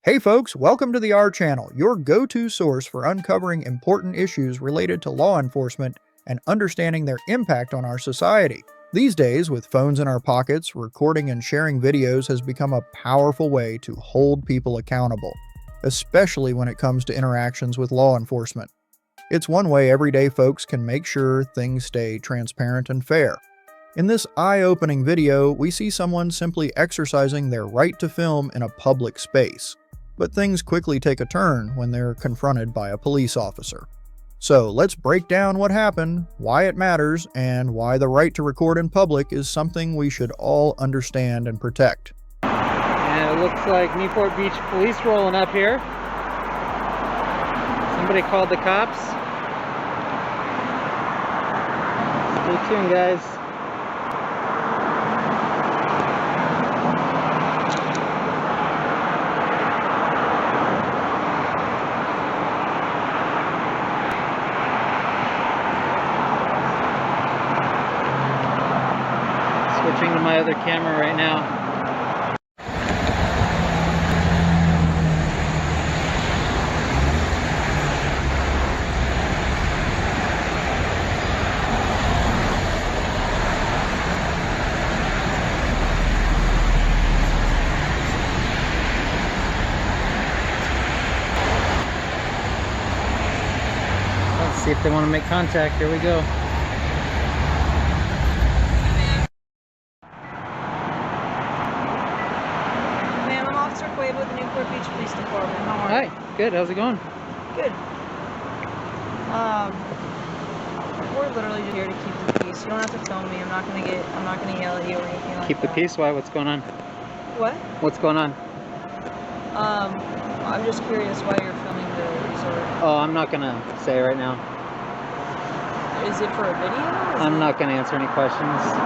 Hey folks, welcome to the R Channel, your go-to source for uncovering important issues related to law enforcement and understanding their impact on our society. These days, with phones in our pockets, recording and sharing videos has become a powerful way to hold people accountable, especially when it comes to interactions with law enforcement. It's one way everyday folks can make sure things stay transparent and fair. In this eye-opening video, we see someone simply exercising their right to film in a public space. But things quickly take a turn when they're confronted by a police officer. So let's break down what happened, why it matters, and why the right to record in public is something we should all understand and protect. And it looks like Newport Beach police rolling up here. Somebody called the cops. Stay tuned, guys. Switching to my other camera right now. Let's see if they want to make contact. Here we go. With the Newport Beach Police Department. How are you? Hi, good. How's it going? Good. We're literally just here to keep the peace. You don't have to film me. I'm not gonna yell at you or anything like Keep the that. peace? Why? What's going on? What? What's going on? I'm just curious why you're filming the resort. Oh, I'm not gonna say right now. Is it for a video? I'm not gonna answer any questions. Is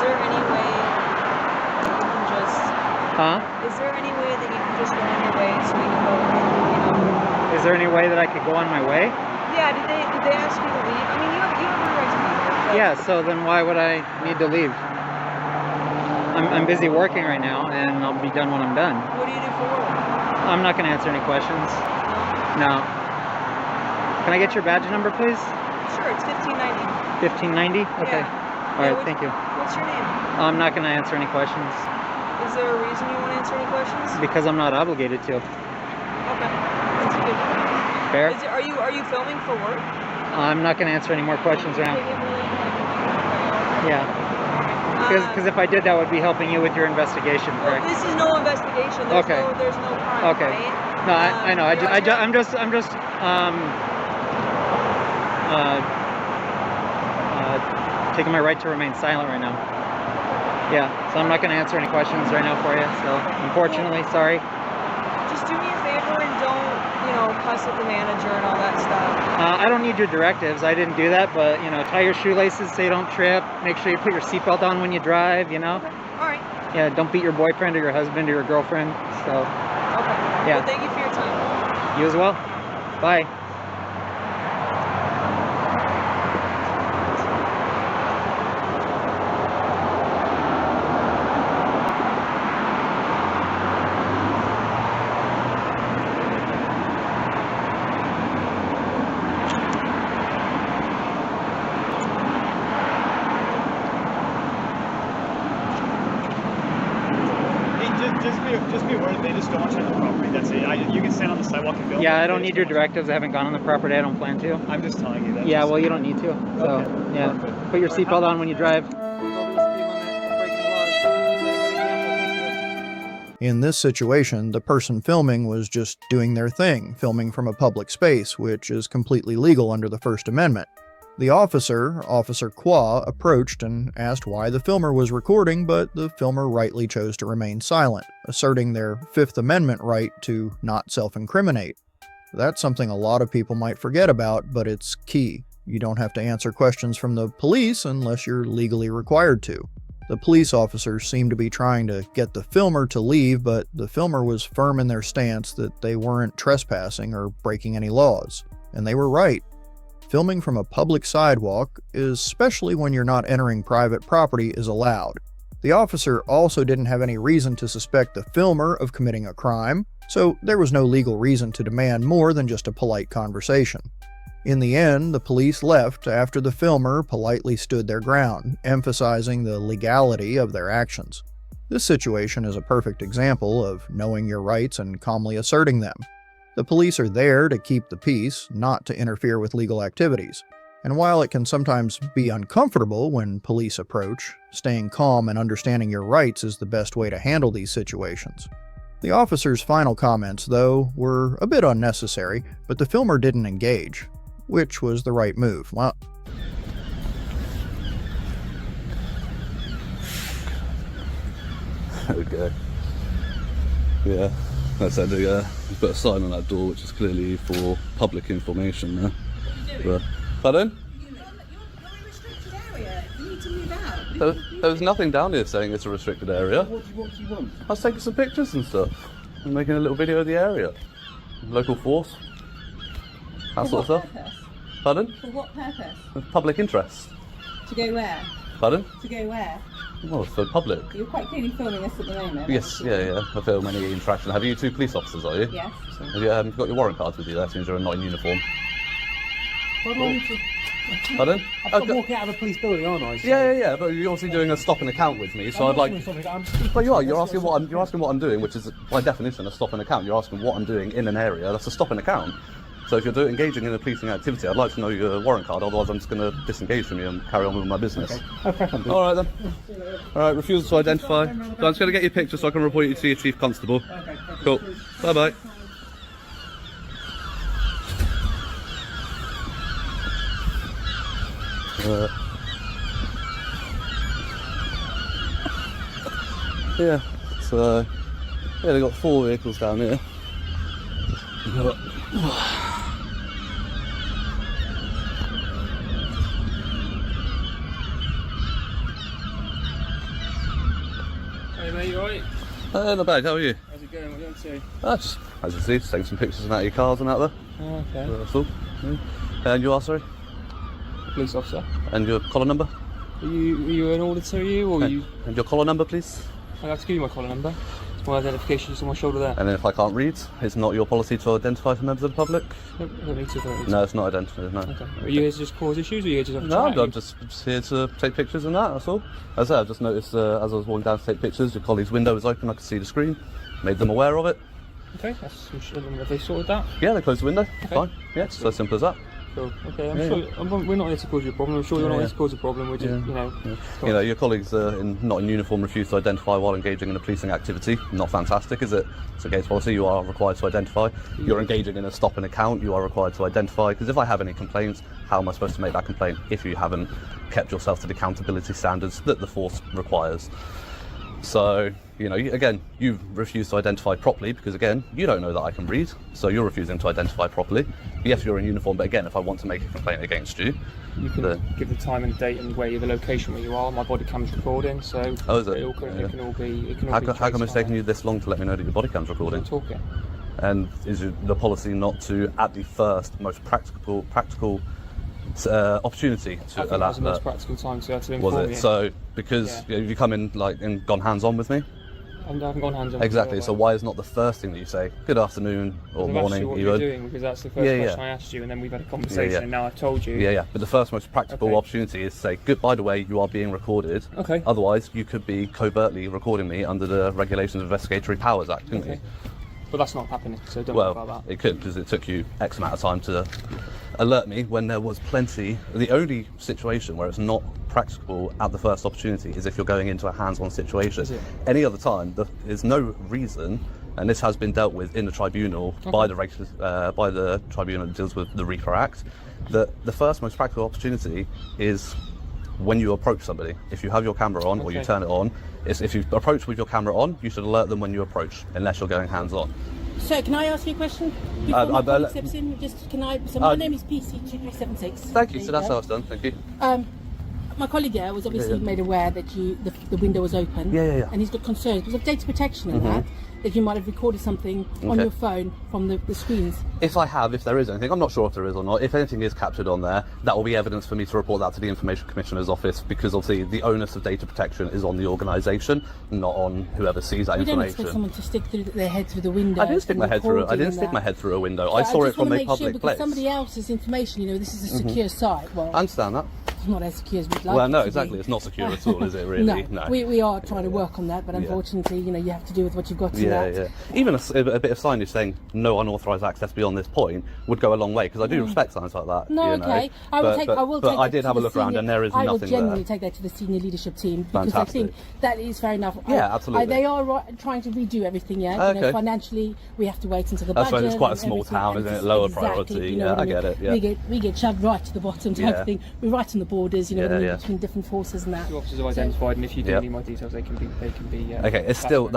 there any way you can just... Huh? Is there any way that you can just go on your way so we can go, Is there any way that I could go on my way? Yeah, did they ask you to leave? I mean, you have a right to be here. Yeah, so then why would I need to leave? I'm busy working right now, and I'll be done when I'm done. What do you do for work? I'm not gonna answer any questions. No. Can I get your badge number, please? Sure, it's 1590. 1590? Okay. Yeah. Alright, thank you. What's your name? I'm not gonna answer any questions. Is there a reason you want to answer any questions? Because I'm not obligated to. Okay, that's a good point. Fair? Are you filming for work? I'm not gonna answer any more questions right now. Yeah. Because if I did, that would be helping you with your investigation, correct? Well, this is no investigation. There's no crime. Okay. Right? No, I know. I'm just taking my right to remain silent right now. Yeah, so I'm not going to answer any questions right now for you. So unfortunately, sorry. Just do me a favor and don't, cuss at the manager and all that stuff. I don't need your directives. I didn't do that, but tie your shoelaces so you don't trip. Make sure you put your seatbelt on when you drive. Okay. All right. Yeah, don't beat your boyfriend or your husband or your girlfriend. So. Okay. Yeah. Well, thank you for your time. You as well. Bye. Just be aware that they just don't want you on the property. That's it. You can stand on the sidewalk and film. Yeah, I don't need your directives. I haven't gone on the property. I don't plan to. I'm just telling you that. Yeah, well, you don't need to. So, Okay, yeah. perfect. Put your seatbelt on when you drive. In this situation, the person filming was just doing their thing, filming from a public space, which is completely legal under the First Amendment. The officer, Officer Qua, approached and asked why the filmer was recording, but the filmer rightly chose to remain silent, asserting their Fifth Amendment right to not self-incriminate. That's something a lot of people might forget about, but it's key. You don't have to answer questions from the police unless you're legally required to. The police officers seemed to be trying to get the filmer to leave, but the filmer was firm in their stance that they weren't trespassing or breaking any laws. And they were right. Filming from a public sidewalk, especially when you're not entering private property, is allowed. The officer also didn't have any reason to suspect the filmer of committing a crime, so there was no legal reason to demand more than just a polite conversation. In the end, the police left after the filmer politely stood their ground, emphasizing the legality of their actions. This situation is a perfect example of knowing your rights and calmly asserting them. The police are there to keep the peace, not to interfere with legal activities. And while it can sometimes be uncomfortable when police approach, staying calm and understanding your rights is the best way to handle these situations. The officer's final comments, though, were a bit unnecessary, but the filmer didn't engage, which was the right move. Well, there we go. Yeah, that's it. You put a sign on that door which is clearly for public information there. But, pardon? You're in a restricted area. You need to move out. There was nothing down here saying it's a restricted area. What do you want? I was taking some pictures and stuff. I'm making a little video of the area. Local force. That sort of stuff. Purpose? Pardon? For what purpose? Public interest. To go where? Pardon? To go where? Oh, for public. You're quite clearly filming us at the moment. Yes, yeah. I film any interaction. Have you two police officers, are you? Yes. Have you got your warrant cards with you? That seems you're not in uniform. Pardon? I've got to walk out of a police building, aren't I? So Yeah. But you're obviously doing a stop and account with me, so I'd like. Well, you are. You're asking what I'm doing, which is by definition a stop and account. You're asking what I'm doing in an area. That's a stop and account. So if you're engaging in a policing activity, I'd like to know your warrant card. Otherwise, I'm just going to disengage from you and carry on with my business. Okay. All right then. All right. Refusal to identify. So I'm just going to get your picture so I can report you to your chief constable. Okay. Cool. Bye bye. Yeah, so they've got 4 vehicles down here. Hey mate, you alright? Not bad, how are you? How's it going? What are you up to? Just, as you see, just taking some pictures of out of your cars and out there. Oh, okay. That's all. Yeah. And you are, sorry? Police officer. And your collar number? Are you an auditor, are you? Or are you... And your collar number, please? I have to give you my collar number. It's my identification just on my shoulder there. And then if I can't read, it's not your policy to identify for members of the public? Nope, I don't need to. No, it's not identified, no. Okay. Are you here to just cause issues, or are you here to just have a No, chat? I'm just here to take pictures and that, that's all. As I said, I've just noticed as I was walking down to take pictures, your colleague's window was open, I could see the screen, made them aware of it. Okay, that's... Have they sorted that? Yeah, they closed the window, Okay. fine. Yeah, it's so simple as that. Cool. Okay, Yeah, we're not here to cause you a problem. I'm sure you're not here to cause a problem. We're just, You know, your colleagues not in uniform refuse to identify while engaging in a policing activity. Not fantastic, is it? It's against policy. You are required to identify. You're engaging in a stop and account. You are required to identify. Because if I have any complaints, how am I supposed to make that complaint if you haven't kept yourself to the accountability standards that the force requires? So, you know, again, you refuse to identify properly because, again, you don't know that I can read, so you're refusing to identify properly. Yes, you're in uniform, but again, if I want to make a complaint against you... You can give the time and date and where the location where you are. My body cam's recording, so Oh, is it? it can all be... How come it's taken you this long to let me know that your body cam's recording? Talking. And is the policy not to, at the first, most practical opportunity to I think allow that was the most practical time to inform Was it? you. So, because you come in and gone hands-on with me? I haven't gone hands on. Exactly, so why is not the first thing that you say, good afternoon or morning, what you you're would? doing, because that's the first question I asked you, and then we've had a conversation, and now I've told you. Yeah, but the first most practical opportunity is to say, good, by the way, you are being recorded. Okay. Otherwise, you could be covertly recording me under the Regulations of Investigatory Powers Act, couldn't you? But that's not happening, so don't worry about that. It could, because it took you X amount of time to alert me when there was plenty. The only situation where it's not practicable at the first opportunity is if you're going into a hands-on situation. Is it? Any other time, there's no reason, and this has been dealt with in the tribunal by the tribunal that deals with the REAPER Act, that the first most practical opportunity is when you approach somebody. If you have your camera on or you turn it on, if you approach with your camera on, you should alert them when you approach, unless you're going hands-on. So, can I ask you a question? Before my colleague steps in, my name is PC2376. Thank you, so that's how it's done, thank you. my colleague here was obviously made aware that the window was open. Yeah. And he's got concerns because of data protection and that you might have recorded something on your phone from the screens. If there is anything, I'm not sure if there is or not. If anything is captured on there, that will be evidence for me to report that to the Information Commissioner's office, because obviously the onus of data protection is on the organisation, not on whoever sees that We don't information. expect someone to stick their head through the window. I didn't stick my head through. I didn't stick my head through a window. I saw it from a public place. Somebody else's information. This is a secure site. Well, I understand that. it's not as secure as we'd like. Well, no, it to exactly. be. It's not secure at all, is it? Really? No. We are trying to work on that, but unfortunately, you have to do with what you've got to that. Even a bit of signage saying no unauthorised access beyond this point would go a long way, because I do respect signs like that. No, okay. I will take I did have a look around, and there is nothing there. I will genuinely take that to the senior leadership team, because I think that is fair enough. Yeah, absolutely. They are trying to redo everything. Okay. Financially, we have to wait until the That's budget. right. It's quite a and small everything, town, and isn't it? it's Lower exactly, priority. you know Yeah, what I get it. Yeah. We get shoved right to the bottom type of thing. We're right on the borders, between different forces and that. The officers have identified, and if you do need my details, they can be. Okay, that's still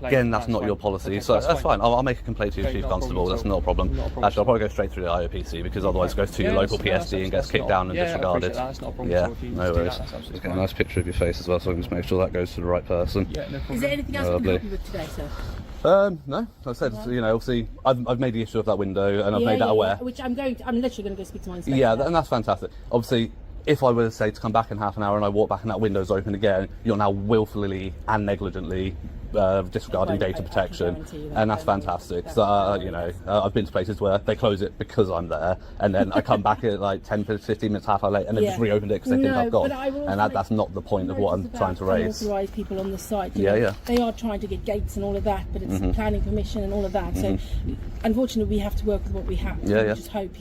again, that's not your policy, Okay, so that's fine. I'll make a complaint to your Okay, chief not a constable. problem That's at all. not a problem. Not a problem. Actually, I'll probably go straight through the IOPC, because otherwise it goes to your local PSD and gets kicked down and disregarded. That's not a problem. Yeah, So if you no just do worries. that, that's absolutely Just get a fine. nice picture of your face as well, so I can just make sure that goes to the right person. Yeah, no problem. Is there anything else we can help you with today, sir? No, like I said, obviously, I've made the issue of that window, and I've made that aware. Which I'm literally going to go speak to my inspector. Yeah, and that's fantastic. Obviously, if I were to say to come back in half an hour and I walk back and that window's open again, you're now willfully and negligently disregarding data protection, and that's fantastic. So I've been to places where they close it because I'm there, and then I come back at like 10, 15 minutes, half hour late, and they just reopened it because they think I've gone, and that's not the point of what I'm trying to raise. Unauthorised people on the site. Yeah. They are trying to get gates and all of that, but it's planning permission and all of that. So, unfortunately, we have to work with what we have. Yeah. We just hope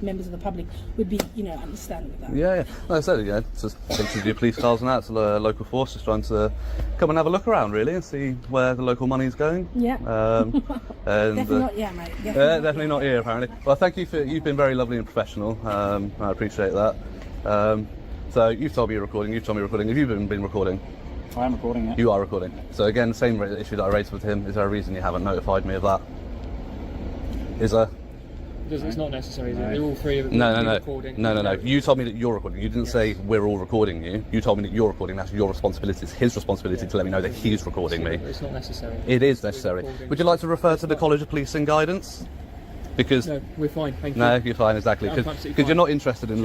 members of the public would be, understanding of that. Yeah. Like I said, it's just thinking your police cars and that. It's a local force just trying to come and have a look around, really, and see where the local money's going. Yeah. And, Definitely not, mate. Definitely not here, apparently. Well, thank you you've been very lovely and professional. I appreciate that. So you've told me you're recording. Have you been recording? I am recording it. You are recording. So again, same issue that I raised with him. Is there a reason you haven't notified me of that? Is there? It's not necessary, is it? They're all three of them. No. Recording. No. You told me that you're recording. You didn't say we're all recording you. You told me that you're recording. That's your responsibility. It's his responsibility to let me know that he's recording me. It's not necessary. It is necessary. Would you like to refer to the College of Policing guidance? Because No, we're fine. Thank you. no, you're fine, exactly. I'm Because absolutely you're fine. not interested in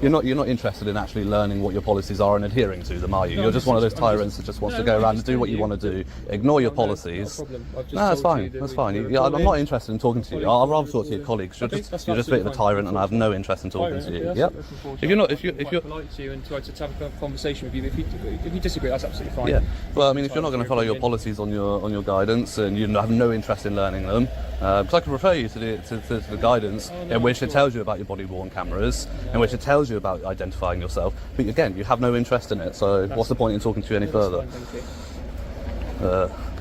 you're not interested in actually learning what your policies are and adhering to them, are you? No, You're just one of those I'm just- tyrants that just wants No, to go I'm around and just do what telling you want to do, ignore your policies. Not a problem. I've just No, that's told fine. you that That's we're fine. I'm recording. not interested in talking to you. I'd rather talk to your colleagues. You're Okay, just that's a bit of a absolutely fine. tyrant, and I have no interest in talking to you. That's Yep. looking forward to If you're not, it. if you're Quite polite to you and try to have a conversation with you. If you disagree, that's absolutely fine. yeah. Well, I mean, if you're not going to follow your policies on your guidance, and you have no interest in learning them, because I can refer you to the guidance in which it tells you about your body-worn cameras, in which it tells you about identifying yourself. But again, you have no interest in it. So what's the point in talking to you any further?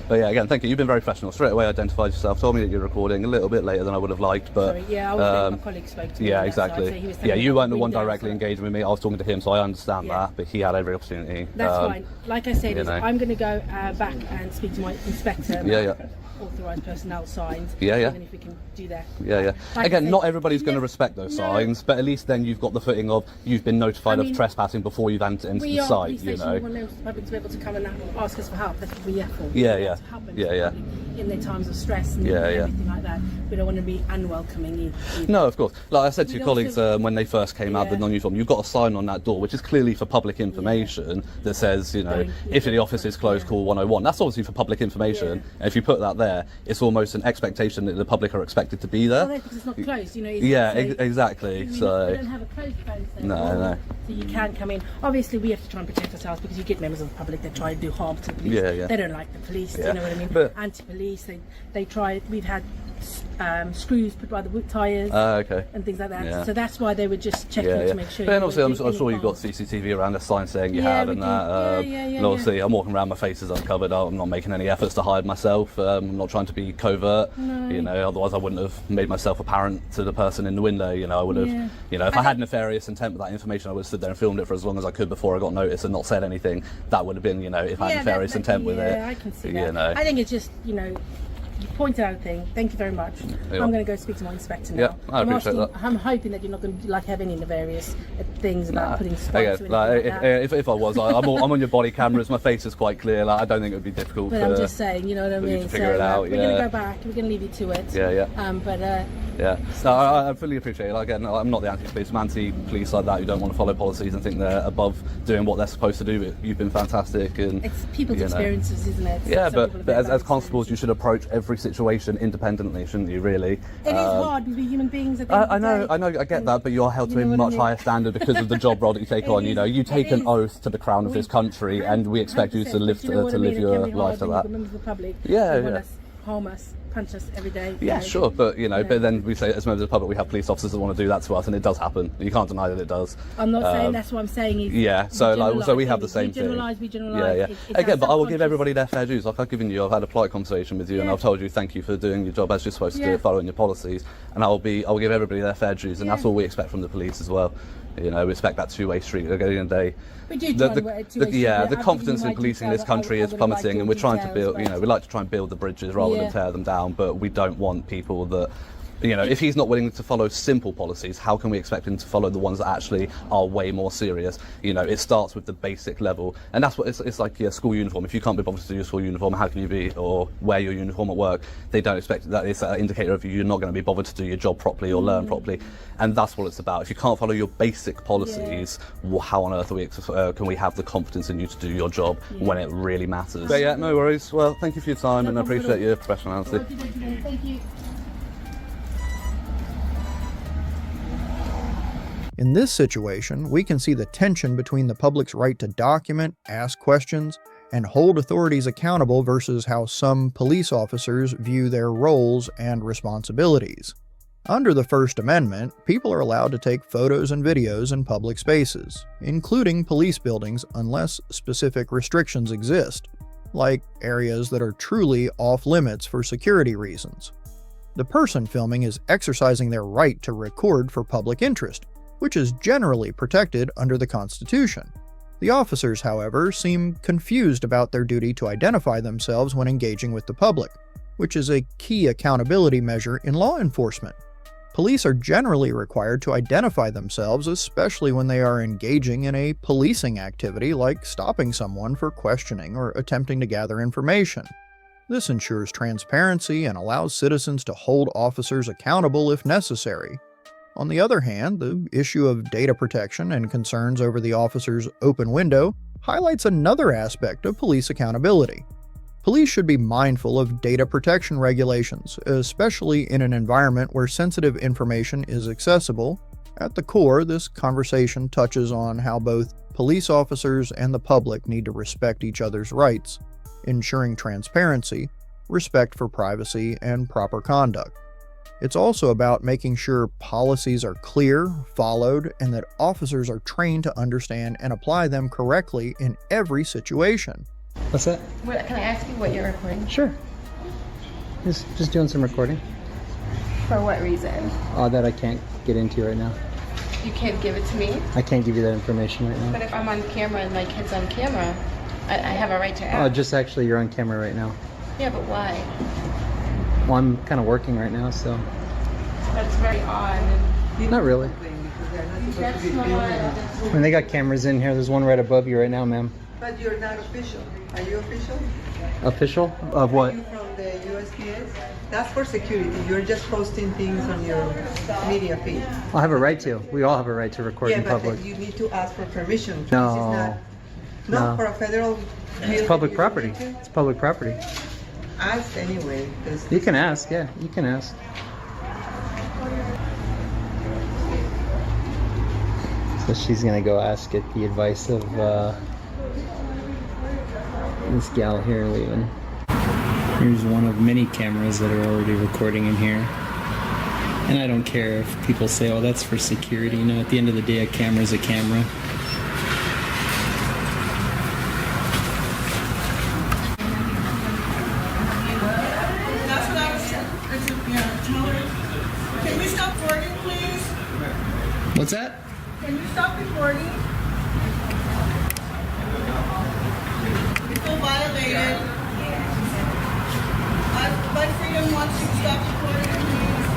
But yeah, again, thank you. You've been very professional. Straight away identified yourself, told me that you're recording a little bit later than I would have liked, but Sorry, I was my colleague spoke to me. yeah, on that side, so exactly. he was Yeah, telling me you about weren't the one windows, directly so- engaging with me. I was talking to him, so I understand Yeah. that. But he had every opportunity. That's fine. Like I said, you know. I'm going to go back and speak to my inspector. Yeah. Authorised personnel signs. Yeah. Even if we can do that. Yeah. Like I Again, said, not everybody's going to no, respect those no. signs, but at least then you've got the footing of you've been notified I mean, of trespassing before you've entered We the are site. police You station. know. We want the public to be able to come and ask us for help. That's what we're here for. Yeah, We yeah. want to help them Yeah. in their times of stress and Yeah. everything like that. We don't want to be unwelcoming you. No, of course. Like I said to We your colleagues also- when they first came out, the Yeah. non-uniform, you've got a sign on that door which is clearly for public information that says, Don't- if the office is closed, call 101. That's obviously for public information. Yeah. And if you put that there, it's almost an expectation that the public are expected to be there. Well, because it's not closed, Yeah, exactly. We So don't have a closed fence there. No. So you can come in. Obviously, we have to try and protect ourselves because you get members of the public that try and do harm to the police. Yeah. They don't like the police. Yeah. You know what I mean? But- Anti-police. They try. We've had screws put by the wood tyres okay. and things like that. Yeah. So that's why they were just checking Yeah. to make sure. But you obviously, weren't I'm doing sure any you've got harm. CCTV around a sign saying you Yeah, have we and do. that. Yeah, and obviously, I'm walking around, my face is uncovered. I'm not making any efforts to hide myself. I'm not trying to be covert. No. Otherwise I wouldn't have made myself apparent to the person in the window. I would have. Yeah. If I had nefarious intent with that information, I would have stood there and filmed it for as long as I could before I got noticed and not said anything. That would have been, if I had nefarious intent with it. Yeah, I can see that. You know. I think it's just, pointed out a thing. Thank you very much. Yeah. I'm going to go speak to my inspector now. Yeah, I appreciate that. I'm hoping that you're not going to like have any nefarious things about putting spikes or Again, anything like, like that. if I was, I'm on your body cameras. My face is quite clear. Like, I don't think it would be difficult. But I'm just saying, you know what I for you mean? to figure it out. We're going to go back. We're going to leave you to it. Yeah, yeah. Yeah. No, I fully appreciate it. Like, again, I'm not the anti-police. I'm anti-police like that who don't want to follow policies and think they're above doing what they're supposed to do. But you've been fantastic, and It's people's you know. experiences, isn't it? Yeah, Some people but have as bad constables, you experiences. should approach every situation independently, shouldn't you? Really. It is hard because we're human beings. At the end I of the know, day. I get that, but you're held to You a know what I much mean? higher standard because of the job role that you take on. You know, you take an is. oath to the crown of this country, and we expect you to 100%, live but you know what I mean? It your can be life hard to when that. you're members of the public. Yeah, They want yeah. us, harm us, punch us every day. Yeah, you know. sure, but you know, but then we say as members of the public, we have police officers that want to do that to us, and it does happen. You can't deny that it does. I'm not saying that's what I'm saying. Is Yeah, so we have the same we thing. generalise, we Yeah, generalise. yeah. It's Again, our but I will give subconscious- everybody their fair dues. Like I've given you, I've had a polite conversation with you, and Yeah. I've told you thank you for doing your job as you're supposed to do Yeah. it, following your policies. And I will give everybody their fair dues, and that's Yeah. what we expect from the police as well. You know, we expect that two-way street. At the end of the day, We do try and work a two-way street. yeah, I've the given confidence you in my policing in this details. I country would is like plummeting, your and we're trying to details, build. You but- know, we like to try and build the bridges rather Yeah. than tear them down. But we don't want people that. You know, if he's not willing to follow simple policies, how can we expect him to follow the ones that actually are way more serious? You know, it starts with the basic level, and that's what it's like. Yeah, school uniform. If you can't be bothered to do your school uniform, how can you be or wear your uniform at work? They don't expect that. It's an indicator of you're not going to be bothered to do your job properly or learn properly, and that's what it's about. If you can't follow your basic policies, how on earth can we have the confidence in you to do your job when it really matters? But yeah, no worries. Well, thank you for your time, and I appreciate your professionality. Thank you. In this situation, we can see the tension between the public's right to document, ask questions, and hold authorities accountable versus how some police officers view their roles and responsibilities. Under the First Amendment, people are allowed to take photos and videos in public spaces, including police buildings unless specific restrictions exist, like areas that are truly off-limits for security reasons. The person filming is exercising their right to record for public interest, which is generally protected under the Constitution. The officers, however, seem confused about their duty to identify themselves when engaging with the public, which is a key accountability measure in law enforcement. Police are generally required to identify themselves, especially when they are engaging in a policing activity like stopping someone for questioning or attempting to gather information. This ensures transparency and allows citizens to hold officers accountable if necessary. On the other hand, the issue of data protection and concerns over the officer's open window highlights another aspect of police accountability. Police should be mindful of data protection regulations, especially in an environment where sensitive information is accessible. At the core, this conversation touches on how both police officers and the public need to respect each other's rights, ensuring transparency, respect for privacy, and proper conduct. It's also about making sure policies are clear, followed, and that officers are trained to understand and apply them correctly in every situation. What's that? Can I ask you what you're recording? Sure. Just doing some recording. For what reason? That I can't get into right now. You can't give it to me? I can't give you that information right But now. if I'm on camera and my kid's on camera, I have a right to ask. Just actually, you're on camera right now. Yeah, but why? Well, I'm kind of working right now, so. That's very odd. Not really. That's not. I mean, they got cameras in here. There's one right above you right now, ma'am. But you're not official. Are you official? Official? Of what? Are you from the USPS? That's for security. You're just posting things on your media feed. I have a right to. We all have a right to record Yeah, in but public. then you need to ask for permission. No. This is not No. for a federal. It's public property. It's public property. Ask anyway. You can ask, yeah. You can ask. So she's gonna go ask it the advice of this gal here leaving. Here's one of many cameras that are already recording in here. And I don't care if people say, oh, that's for security. You know, at the end of the day, a camera is a camera. That's what I was telling her. Can we stop recording, please? What's that? Can you stop recording? You feel violated. Bud Freedom wants you to stop recording, please.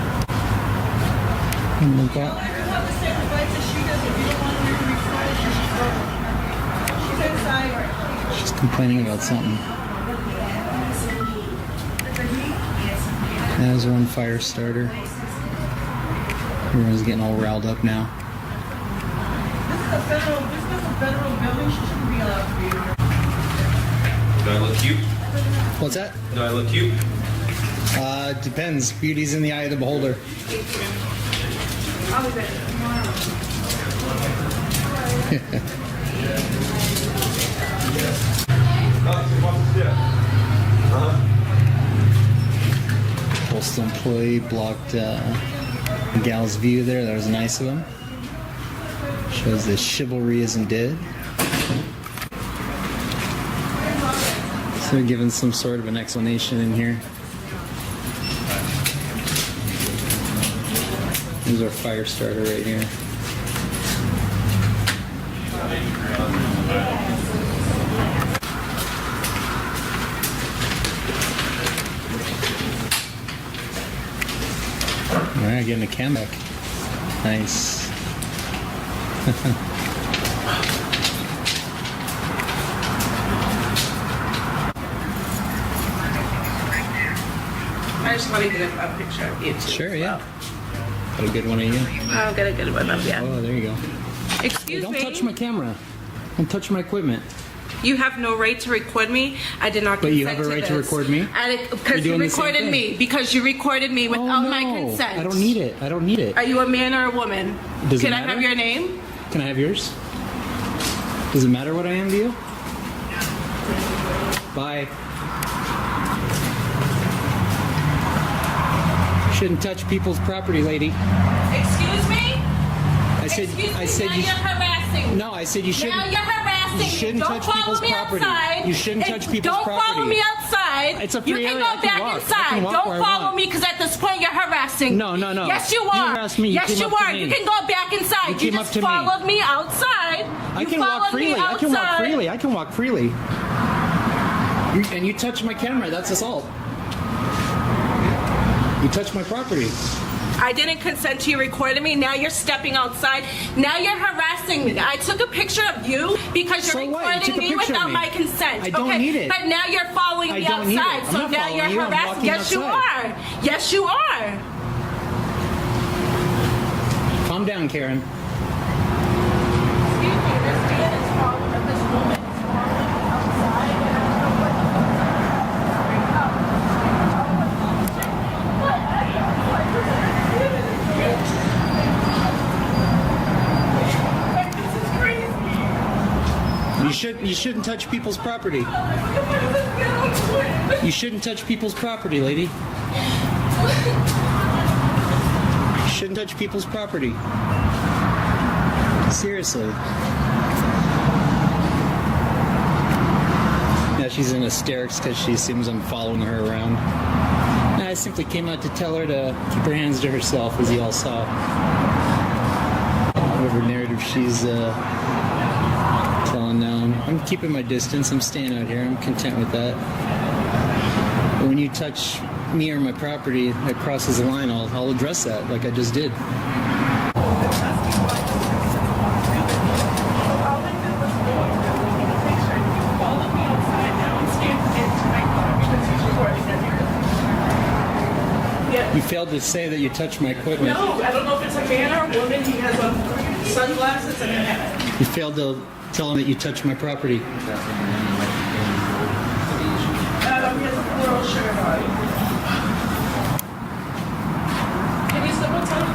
Oh my You God. have the same advice as she does. If you don't want her to record, she's inside. She's complaining about something. There's one fire starter. Everyone's getting all riled up now. This is a federal building. She shouldn't be allowed to be here. Do I look cute? What's that? Do I look cute? Depends. Beauty's in the eye of the beholder. I'll be back. Postal employee blocked gal's view there. That was nice of him. Shows that chivalry isn't dead. So they're giving some sort of an explanation in here. There's our fire starter right here. Alright, getting a cam back. Nice. I just want to get a picture of you. Sure, yeah. Got a good one of you. I'll get a good one of you. Oh, there you go. Excuse Don't me. touch my camera. Don't touch my equipment. You have no right to record me. I did not But consent you have a right to this. record me? Because you doing the same recorded thing. me. Because you recorded me without my consent. I don't need it. I don't need it. Are you a man or a woman? Does it Can I matter? have your name? Can I have yours? Does it matter what I am to you? Bye. You shouldn't touch people's property, lady. Excuse me? I said now you. you're harassing. No, I said you shouldn't. Now you're harassing. You shouldn't Don't touch follow people's me property. outside. You shouldn't And touch people's don't property. follow me outside. It's a free You can area. go I can back walk. I inside. can walk Don't where I follow want. me because at this point you're harassing. No. Yes, you You are. harassed me. You Yes, came you up to are. me. You can go back inside. You You came just up to me. followed me outside. I You can walk followed me freely. I can walk outside. freely. I can walk freely. And you touch my camera. That's assault. You touch my property. I didn't consent to you recording me. Now you're stepping outside. Now you're harassing me. I took a picture of you because you're So what? You recording took a me picture of without me. my consent. I don't okay? need it. But now you're following I me don't need it. outside. I'm So not now following you're you. I'm harassing. walking Yes, you outside. are. Yes, you are. Calm down, Karen. Excuse me. This man is following this woman is following me outside. And I don't know what You shouldn't touch people's property. You shouldn't touch people's property, lady. You shouldn't touch people's property. Seriously. Now she's in hysterics because she assumes I'm following her around. I simply came out to tell her to keep her hands to herself, as you all saw. Whatever narrative she's telling now. I'm keeping my distance. I'm staying out here. I'm content with that. But when you touch me or my property that crosses the line, I'll address that like I just did. You failed to say that you touched my equipment. No, I don't know if it's a man or a woman. He has sunglasses and a hat. You failed to tell him that you touched my property. He has a floral shirt on. Can you step outside of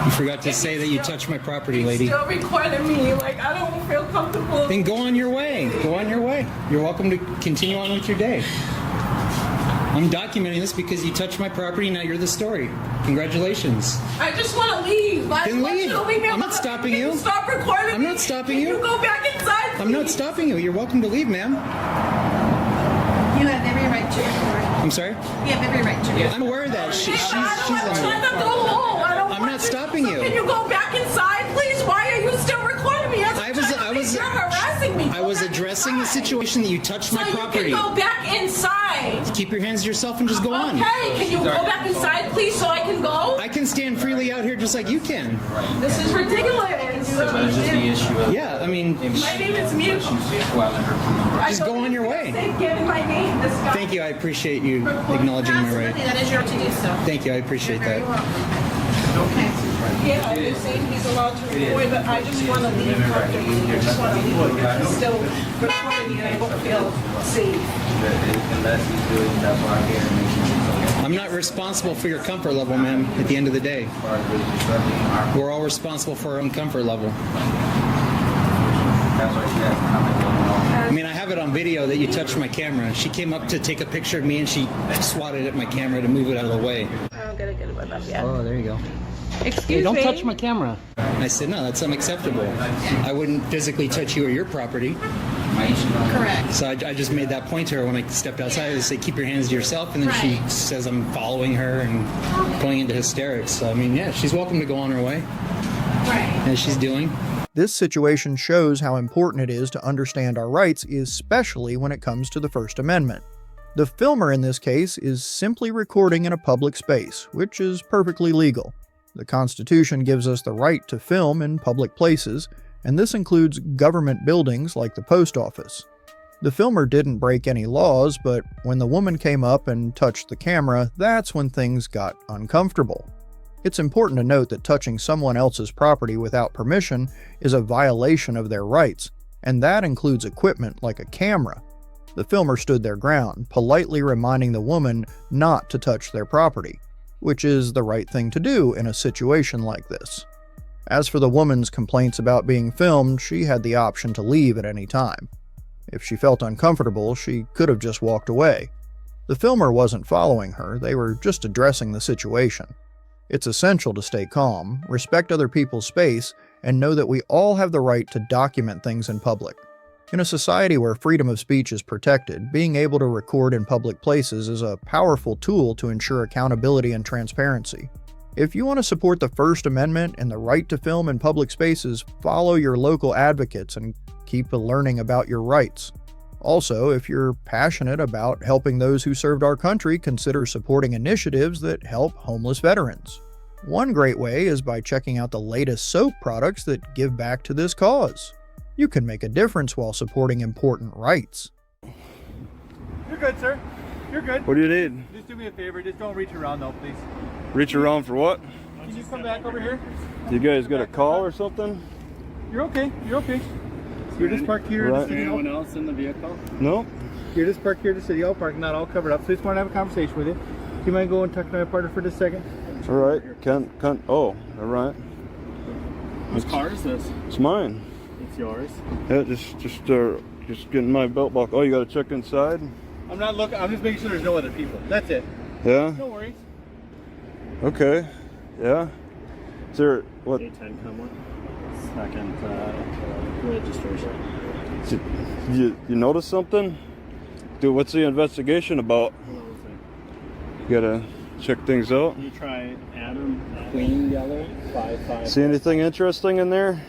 You forgot to say that you touched my property, lady. Still recording me. Like, I don't feel comfortable. Then go on your way. Go on your way. You're welcome to continue on with your day. I'm documenting this because you touched my property. Now you're the story. Congratulations. I just want to leave. I Then want leave. you to leave me I'm not alone. stopping Can you. Stop recording I'm me. not stopping Can you. You go back inside. I'm not stopping you. You're welcome to leave, ma'am. You have every right to record. I'm sorry? You have every right to record. I'm aware of that. She's I'm trying to go home. I'm not stopping you. Can you go back inside, please? Why are you still recording me? I was You're harassing me. I was addressing addressing the situation that you touched my property. You can go back inside. Keep your hands to yourself and just go on. Okay, can you go back inside, please, so I can go? I can stand freely out here just like you can. This is ridiculous. Yeah, I mean, My name is Mute. just go on your way. Given my name, this guy. Thank you. I appreciate you acknowledging my right. That is your to do so. Thank you. I appreciate that. Yeah, you're saying he's allowed to record, but I just want to leave comfortably. I just want to leave because he's still recording and I don't feel safe. I'm not responsible for your comfort level, ma'am, at the end of the day. We're all responsible for our own comfort level. I mean, I have it on video that you touched my camera. She came up to take a picture of me and she swatted at my camera to move it out of the way. I don't get it with that yet. Oh, there you go. Excuse Hey, don't me. touch my camera. I said, no, that's unacceptable. I wouldn't physically touch you or your property. Correct. So I just made that point to her when I stepped outside. I said, keep your hands to yourself. And then she says I'm following her and going into hysterics. So, I mean, yeah, she's welcome to go on her way. Right. As she's doing. This situation shows how important it is to understand our rights, especially when it comes to the First Amendment. The filmer in this case is simply recording in a public space, which is perfectly legal. The Constitution gives us the right to film in public places, and this includes government buildings like the post office. The filmer didn't break any laws, but when the woman came up and touched the camera, that's when things got uncomfortable. It's important to note that touching someone else's property without permission is a violation of their rights, and that includes equipment like a camera. The filmer stood their ground, politely reminding the woman not to touch their property, which is the right thing to do in a situation like this. As for the woman's complaints about being filmed, she had the option to leave at any time. If she felt uncomfortable, she could have just walked away. The filmer wasn't following her, they were just addressing the situation. It's essential to stay calm, respect other people's space, and know that we all have the right to document things in public. In a society where freedom of speech is protected, being able to record in public places is a powerful tool to ensure accountability and transparency. If you want to support the First Amendment and the right to film in public spaces, follow your local advocates and keep learning about your rights. Also, if you're passionate about helping those who served our country, consider supporting initiatives that help homeless veterans. One great way is by checking out the latest soap products that give back to this cause. You can make a difference while supporting important rights. You're good, sir. You're good. What do you need? Just do me a favor. Just don't reach around, though, please. Reach around for what? Can you come back over here? You guys got a call or something? You're okay. You're okay. You're just parked here. Right. Anyone else in the vehicle? No. You're just parked here at the City Hall parking, not all covered up. So I just want to have a conversation with you. Do you mind going and talking to my partner for just a second? All right. Oh, all right. Whose car is this? It's mine. It's yours. Yeah, just getting my belt buckle. Oh, you got to check inside? I'm not looking. I'm just making sure there's no other people. That's it. Yeah. No worries. Okay. Yeah. Is there what? A10 come with second registration. You notice something? Dude, what's the investigation about? You gotta check things out. You try Adam Queen Yellow 55. See anything interesting in there?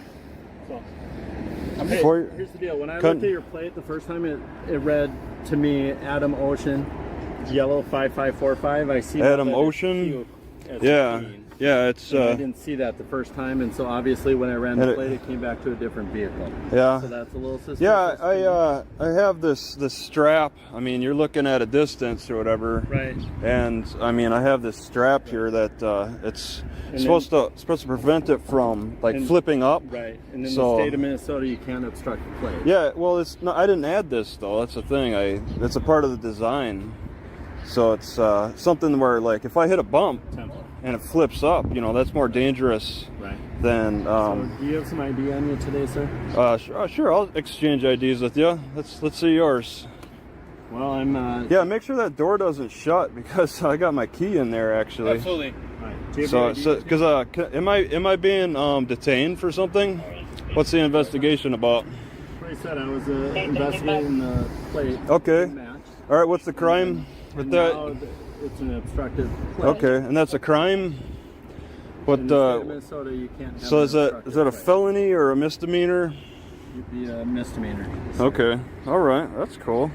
Here's the deal. When I looked at your plate the first time, it read to me Adam Ocean Yellow 5545. I see Adam Ocean. Yeah. Yeah, it's. I didn't see that the first time, and so obviously when I ran the plate, it came back to a different vehicle. Yeah. So that's a little suspicious. Yeah, I have this strap. I mean, you're looking at a distance or whatever. Right. And I mean, I have this strap here that it's supposed to prevent it from flipping up. Right. And in the state of Minnesota, you can't obstruct the plate. Yeah. Well, it's not. I didn't add this though. That's the thing. It's a part of the design. So it's something where like if I hit a bump. And it flips up, that's more dangerous than. So do you have some ID on you today, sir? Sure. I'll exchange IDs with you. Let's see yours. Well, I'm. Yeah, make sure that door doesn't shut because I got my key in there actually. Absolutely. Right. So, because am I being detained for something? What's the investigation about? Like I said, I was investigating the plate. Okay. All right. What's the crime with that? It's an obstructive plate. Okay, and that's a crime. What? In the state of Minnesota, you can't have so is that a felony or a misdemeanor? You'd be a misdemeanor. Okay. All right. That's cool.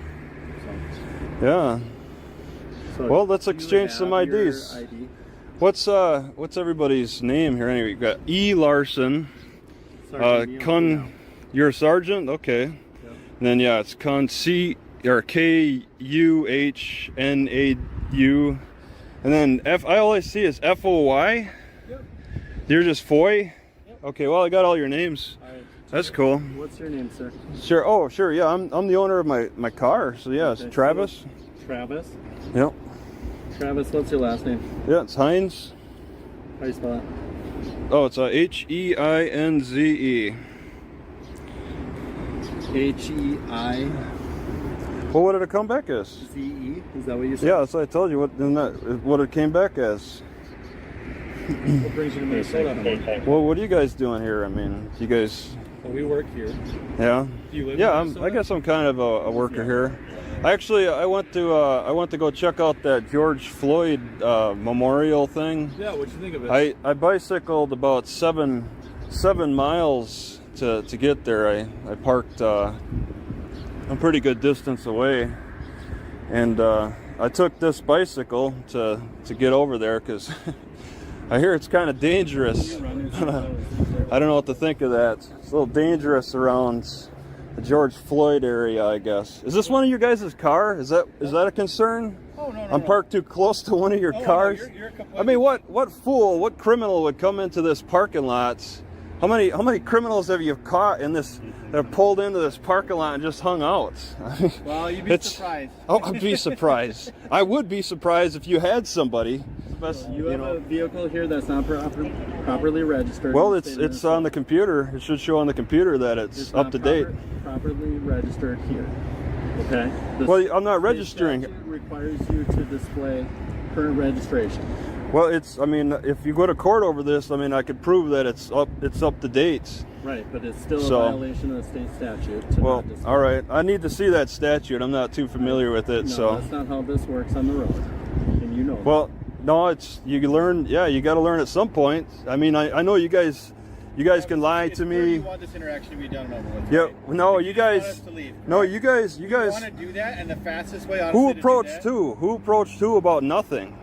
Yeah. So Well, let's do you exchange some have your IDs. ID? What's everybody's name here anyway? You got E. Larson. You're a sergeant? Okay. Yep. And then yeah, it's Kuhnau. And then I always see is FOY. Yep. You're just Foy? Yep. Okay, well I got all your names. All right. That's cool. What's your name, sir? Sure. Oh, sure. Yeah, I'm the owner of my car. So yeah, it's Okay, Travis. so Travis. Yep. Travis, what's your last name? Yeah, it's Heinz. How do you spell it? Oh, it's Heinze. H-E-I-Z-E? Well, what did it come back as? Is that what you said? Yeah, that's what I told you. What it came back as. What brings you to Minnesota? Well, what are you guys doing here? I mean, you guys. Well, we work here. Yeah. Do you live Yeah, in Minnesota? I guess I'm kind of a worker here. Actually, I went to go check out that George Floyd memorial thing. Yeah, what'd you think of it? I bicycled about seven miles to get there. I parked a pretty good distance away, and I took this bicycle to get over there because I hear it's kind of dangerous. I don't know what to think of that. It's a little dangerous around the George Floyd area, I guess. Is this one of your guys' car? Is that a concern? Oh, no, I'm parked too close to one of your cars. You're I mean, what fool, what criminal would come into this parking lot? How many criminals have you caught in this that have pulled into this parking lot and just hung out? Well, you'd be surprised. Oh, I'd be surprised. I would be surprised if you had somebody. You have a vehicle here that's not properly registered. Well, it's on the computer. It should show on the computer that it's up to date. Properly registered here. Okay. Well, I'm not registering. The statute requires you to display current registration. Well, I mean, if you go to court over this, I mean, I could prove that it's up to date. Right, but it's still a violation of the state statute. Well, all right. I need to see that statute. I'm not too familiar with it, No, that's not how this works on the road, and you know. Well, no, you learn. Yeah, you got to learn at some point. I mean, I know you guys can lie to me. You want this interaction to be done and over with? Yeah, right? no, you guys. Want us to leave, no, you guys. You want to do that, and the fastest way. Honestly, Who approached who? Who approached who about nothing?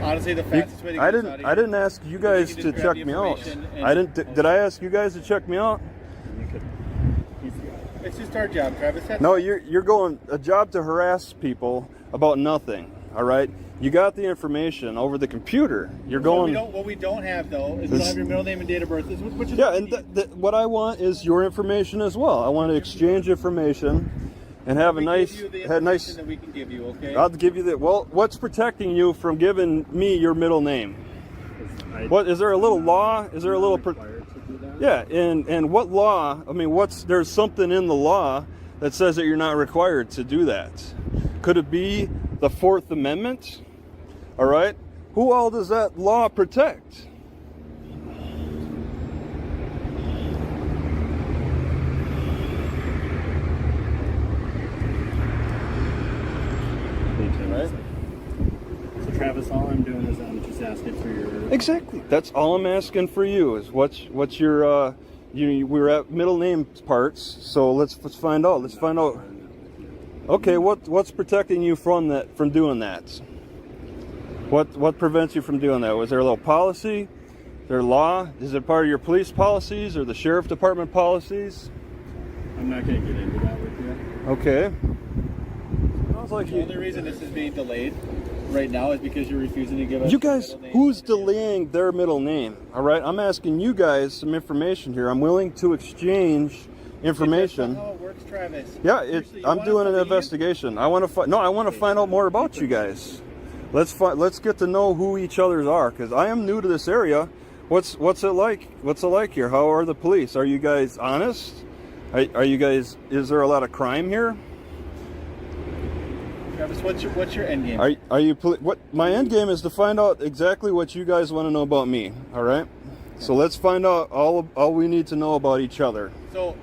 Honestly, the fastest way to get I didn't ask you guys to check me out. Did I ask you guys to check me out? It's just our job, Travis. No, you're going a job to harass people about nothing. All right, you got the information over the computer. You're going. What we don't have though is we don't have your middle name and date of birth. Which is yeah, and what I want is your information as well. I want to exchange information and have nice. That we can give you, okay? I'll give you that. Well, what's protecting you from giving me your middle name? What is there a little law? Is there a little? Yeah, and what law? I mean, there's something in the law that says that you're not required to do that. Could it be the Fourth Amendment? All right. Who all does that law protect? Right. So Travis, all I'm doing is I'm just asking for your. Exactly. That's all I'm asking for you is what's your we're at middle name parts, so let's find out. Let's find out. Okay, what's protecting you from doing that? What prevents you from doing that? Was there a little policy? Is there law? Is it part of your police policies or the sheriff department policies? I'm not going to get into that with you. Okay. The only reason this is being delayed right now is because you're refusing to give us. You guys, who's delaying their middle name? All right, I'm asking you guys some information here. I'm willing to exchange information. That's not how it works, Travis. Yeah, I'm doing an investigation. I want to find out more about you guys. Let's get to know who each others are, because I am new to this area. What's it like? What's it like here? How are the police? Are you guys honest? Are you guys? Is there a lot of crime here? Travis, what's your end game? Are you? What my end game is to find out exactly what you guys want to know about me. All right. So let's find out all we need to know about each other. So,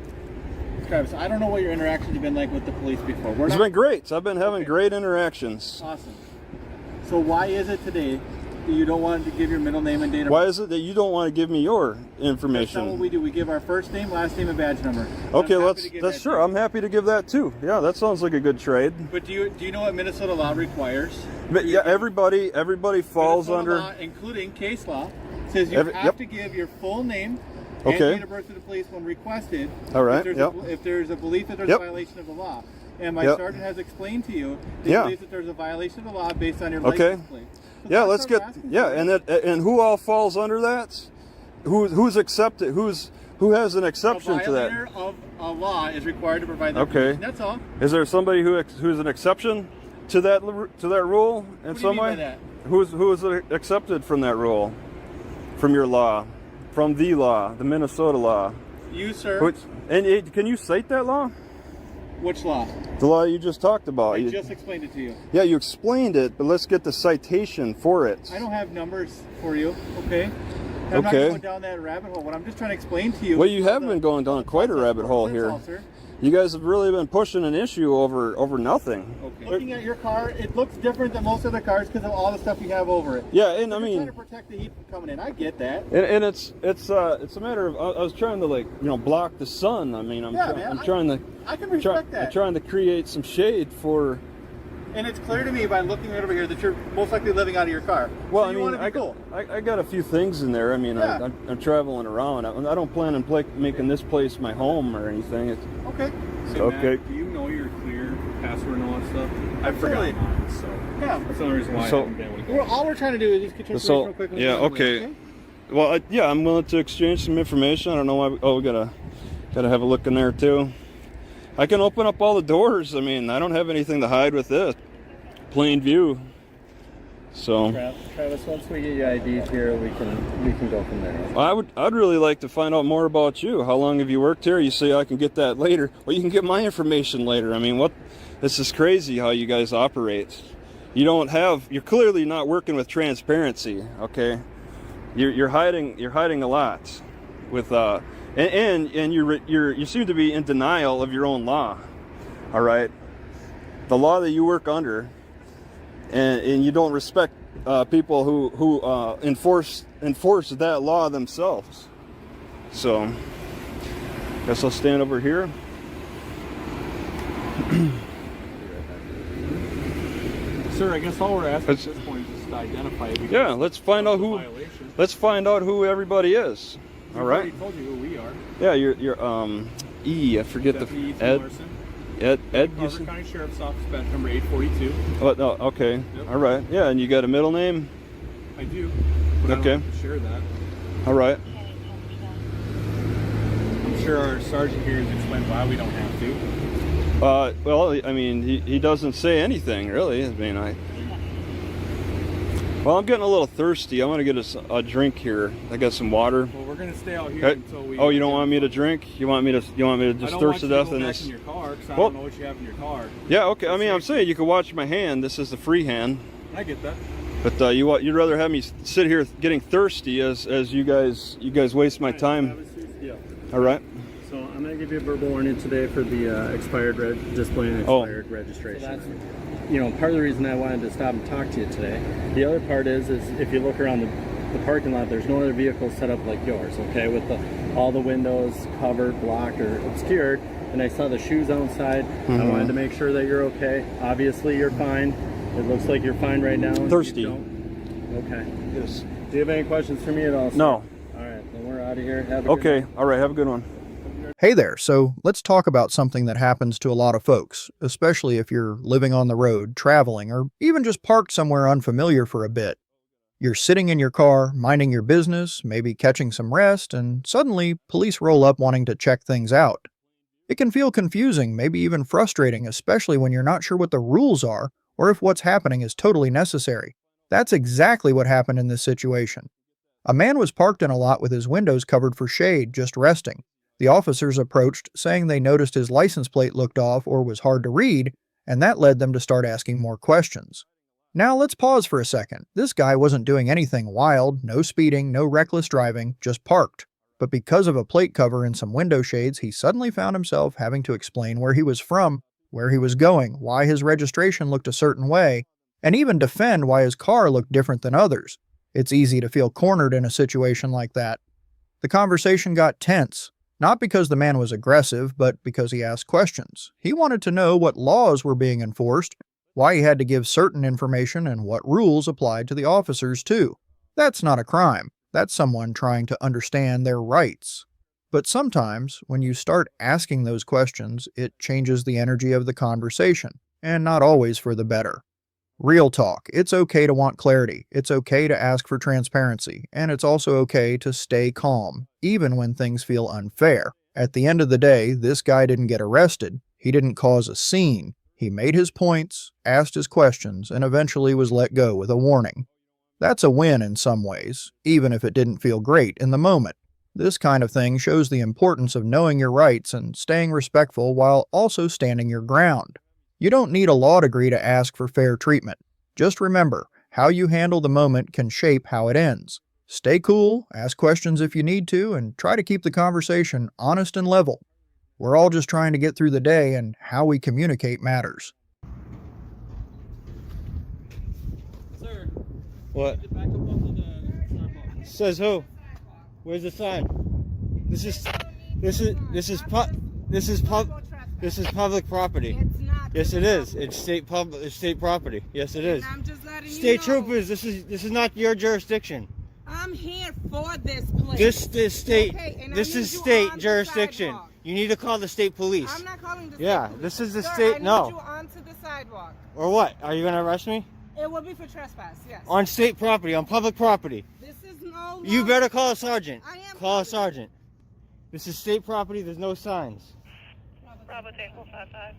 Travis, I don't know what your interactions have been like with the police before. It's been great. I've been having great interactions. Awesome. So why is it today You don't want to give your middle name and date of Why birth. is it that you don't want to give me your That's not what information? we do. We give our first name, last name, and badge number. Okay, I'm happy let's. to give That's that sure. to you. I'm happy to give that too. Yeah, that sounds like a good trade. But do you know what Minnesota law requires? But yeah, everybody falls Minnesota under. law, including case law, says you Every- have yep. to give your full name Okay. and date of birth to the police when requested. All right, If there's a belief that there's Yep. a violation of the law. And my Yep. sergeant has explained to you that Yeah. he believes that there's a violation of the law based on your Okay. license plate. So Yeah, that's let's what we're get. asking Yeah, for. and who all falls under that? Who's accepted? Who has an exception A to that? violator of a law is required to provide that Okay. information. That's all. Is there somebody who's an exception to that rule in What do you some mean by way? that? Who is accepted from that rule, from your law, from the law, the Minnesota law? You, sir. And can you cite that law? Which law? The law you just talked about. I just explained it to you. Yeah, you explained it, but let's get the citation for it. I don't have numbers for you, okay? I'm not Okay. going down that rabbit hole. What I'm just trying to explain to you. Well, you have been going down quite a rabbit hole here. You guys have really been pushing an issue over nothing. Okay. Looking at your car, it looks different than most other cars because of all the stuff you have over it. Yeah, and I You're mean, trying to protect the heat from coming in. I get that. and it's a matter of I was trying to block the sun. I mean, I'm trying to. I can respect that. I'm trying to create some shade for. And it's clear to me by looking right over here that you're most likely living out of your car. Well, so I you mean, want to be cool. I got a few things in there. I mean, Yeah. I'm traveling around. I don't plan on making this place my home or anything. It's, Okay. So, okay. Matt, do you know your clear password and all that stuff? I Absolutely. forgot mine, so Yeah. that's the only reason why I haven't been able to Well, all we're trying to do is just get your information real quick. and yeah, we'll go okay. Well, yeah, I'm willing to exchange some information. I don't know why. We gotta have a look in there too. I can open up all the doors. I mean, I don't have anything to hide with this. Plain view. So Travis, once we get your IDs here, we can go from there. I'd really like to find out more about you. How long have you worked here? You say I can get that later. Well, you can get my information later. I mean, this is crazy how you guys operate. You're clearly not working with transparency, okay? You're hiding a lot with and you seem to be in denial of your own law. All right? The law that you work under, and you don't respect people who enforce that law themselves. So, guess I'll stand over here. Sir, I guess all we're asking at this point is just to identify it. Yeah, let's find out who. Let's find out who everybody is. All right. We've already told you who we are. Yeah, you're E. I forget Deputy Ethan Ed. Larson. Ed. You Carver said? County Sheriff's Office, badge number 842. Oh, no, okay. Yep. All right. Yeah, and you got a middle name. I do, but Okay. I don't have to share that. All right. I'm sure our sergeant here has explained why we don't have to. Well, I mean, he doesn't say anything really. I mean, Well, I'm getting a little thirsty. I want to get a drink here. I got some water. Well, we're gonna stay out here Okay. until we. Oh, you don't want me to drink? You want me to just thirst to death in this? In your car, 'cause I Well, don't know what you have in your car. Yeah. Okay. I mean, I'm saying you can watch my hand. This is the free hand. I get that. But you'd rather have me sit here getting thirsty as you guys waste my time. Yeah. All right. So I'm going to give you a verbal warning today for the expired displaying expired registration. So part of the reason I wanted to stop and talk to you today. The other part is if you look around the parking lot, there's no other vehicles set up like yours, okay, with all the windows covered, blocked, or obscured. And I saw the shoes outside. I wanted to make sure that you're okay. Obviously, you're fine. It looks like you're fine right now. Thirsty. Okay. Yes. Do you have any questions for me at all, sir? No. All right, then we're out of here. Have a good Okay. night. All right. Have a good one. Hey there, so let's talk about something that happens to a lot of folks, especially if you're living on the road, traveling, or even just parked somewhere unfamiliar for a bit. You're sitting in your car, minding your business, maybe catching some rest, and suddenly police roll up wanting to check things out. It can feel confusing, maybe even frustrating, especially when you're not sure what the rules are or if what's happening is totally necessary. That's exactly what happened in this situation. A man was parked in a lot with his windows covered for shade, just resting. The officers approached, saying they noticed his license plate looked off or was hard to read, and that led them to start asking more questions. Now let's pause for a second. This guy wasn't doing anything wild, no speeding, no reckless driving, just parked. But because of a plate cover and some window shades, he suddenly found himself having to explain where he was from, where he was going, why his registration looked a certain way, and even defend why his car looked different than others. It's easy to feel cornered in a situation like that. The conversation got tense, not because the man was aggressive, but because he asked questions. He wanted to know what laws were being enforced, why he had to give certain information, and what rules applied to the officers too. That's not a crime. That's someone trying to understand their rights. But sometimes, when you start asking those questions, it changes the energy of the conversation, and not always for the better. Real talk. It's okay to want clarity. It's okay to ask for transparency. And it's also okay to stay calm, even when things feel unfair. At the end of the day, this guy didn't get arrested. He didn't cause a scene. He made his points, asked his questions, and eventually was let go with a warning. That's a win in some ways, even if it didn't feel great in the moment. This kind of thing shows the importance of knowing your rights and staying respectful while also standing your ground. You don't need a law degree to ask for fair treatment. Just remember, how you handle the moment can shape how it ends. Stay cool, ask questions if you need to, and try to keep the conversation honest and level. We're all just trying to get through the day, and how we communicate matters. Sir, what? back up onto the sidewalk. Says who? Where's the sign? This is public property. Yes, it is. It's state property. Yes, it is. I'm just letting State you know. troopers, this is not your jurisdiction. I'm here for this place. This state Okay, and I this need is you state on the jurisdiction. sidewalk. You need to call the state police. I'm not calling the Yeah, state police. this is the Sir, state. I need No. you onto the sidewalk. Or what? Are you gonna arrest me? It will be for trespass, yes. On state property, on public property. This is no You longer- better call a sergeant. I am Call a sergeant. This is state property. There's no signs. Bravo Tango 55.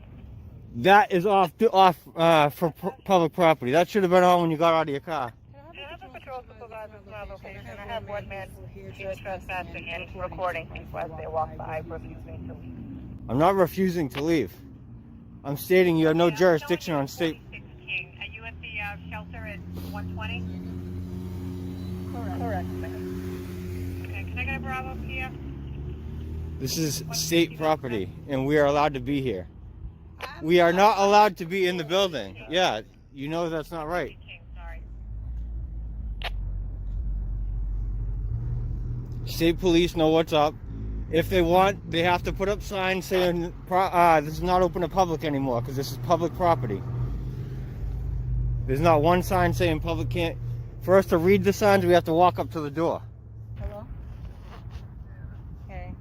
That is off for public property. That should have been on when you got out of your car. I have a patrol supervisor to my location. I have one man here trespassing and recording people as they walk by, refusing to leave. I'm not refusing to leave. I'm stating you have no jurisdiction on state. Are you at the shelter at 120? Correct. Okay, can I get a Bravo here? This is state property, and we are allowed to be here. We are not allowed to be in the building. Yeah, you know that's not right. State police know what's up. If they want, they have to put up signs saying this is not open to public anymore because this is public property. There's not one sign saying public can't. For us to read the signs, we have to walk up to the door. Hello? Okay.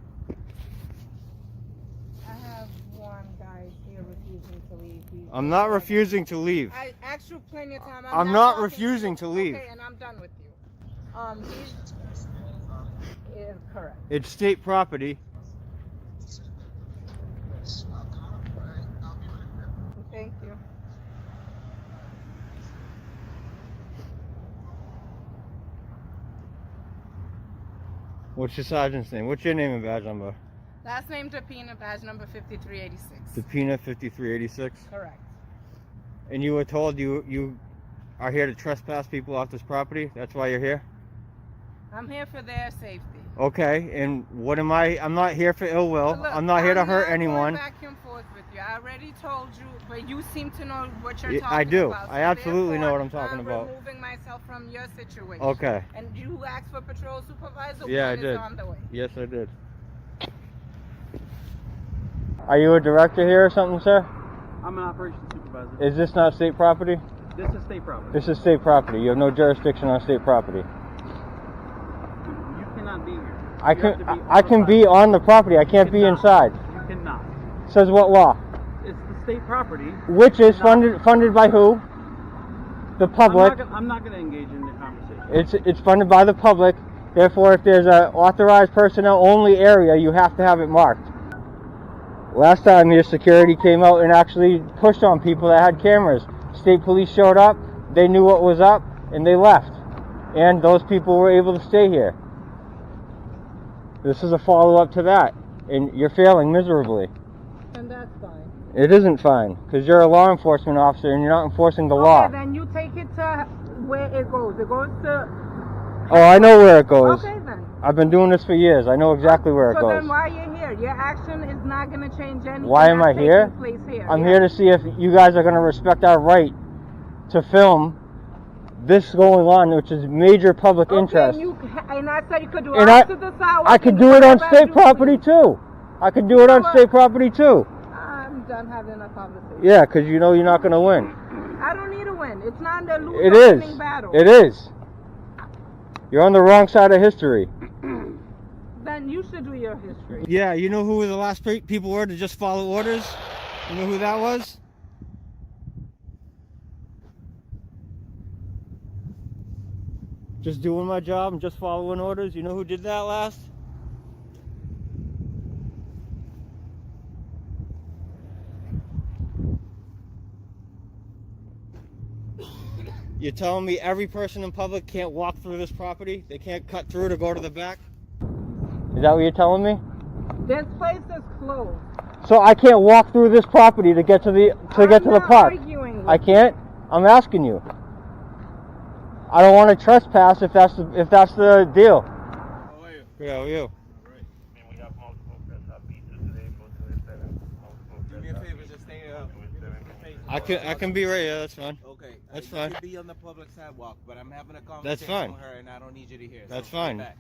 I have one guy here refusing to leave. I'm not refusing to leave. I asked you plenty of time. I'm not refusing to leave. Okay, and I'm done with you. He's is correct. It's state property. Thank you. What's your sergeant's name? What's your name and badge number? Last name Dapina, badge number 5386. Dapina 5386. Correct. And you were told you are here to trespass people off this property? That's why you're here? I'm here for their safety. Okay, and what am I? I'm not here for ill will. Look, I'm not here to hurt I'm anyone. not going back and forth with you. I already told you, but you seem to know what you're Yeah, talking I do. about. I absolutely know what I'm therefore, talking about. I'm removing myself from your situation. Okay. And you asked for patrol supervisor. Yeah, I one is did. on the way. Yes, I did. Are you a director here or something, sir? I'm an operations supervisor. Is this not state property? This is state property. This is state property. You have no jurisdiction on state property. You cannot be here. I can be on the property. I can't be inside. You cannot. Says what law? It's the state property. Which is funded by who? The public. I'm not going to engage in the conversation. It's funded by the public. Therefore, if there's an authorized personnel only area, you have to have it marked. Last time your security came out and actually pushed on people that had cameras. State police showed up, they knew what was up, and they left. And those people were able to stay here. This is a follow-up to that, and you're failing miserably. And that's fine. It isn't fine, because you're a law enforcement officer and you're not enforcing the law. Okay, then you take it to where it goes. It goes to... Oh, I know where it goes. Okay, then. I've been doing this for years. I know exactly where it So goes. then why are you here? Your action is not going to change anything. Why am I that's here? taking place here. I'm here to see if you guys are going to respect our right to film this going on, which is major public interest. And I said you could do And after the sidewalk. I could do it on state property too. I could do it on state property too. I'm done having a conversation. Yeah, because you know you're not going to win. I don't need a win. It's not the lose It or is. winning battle. It is. You're on the wrong side of history. Then you should do your history. Yeah, you know who the last people were to just follow orders? You know who that was? Just doing my job and just following orders. You know who did that last? You're telling me every person in public can't walk through this property? They can't cut through to go to the back? Is that what you're telling me? This place is closed. So I can't walk through this property to get to the park. I can't. I'm asking you. I don't want to trespass if that's the deal. How are you? Good, how are you? Do me a favor, just stay I can be right here. That's fine. Okay. That's You fine. could be on the public sidewalk, but I'm having a conversation That's fine. with her, and I don't need you to hear. That's so stay fine. back.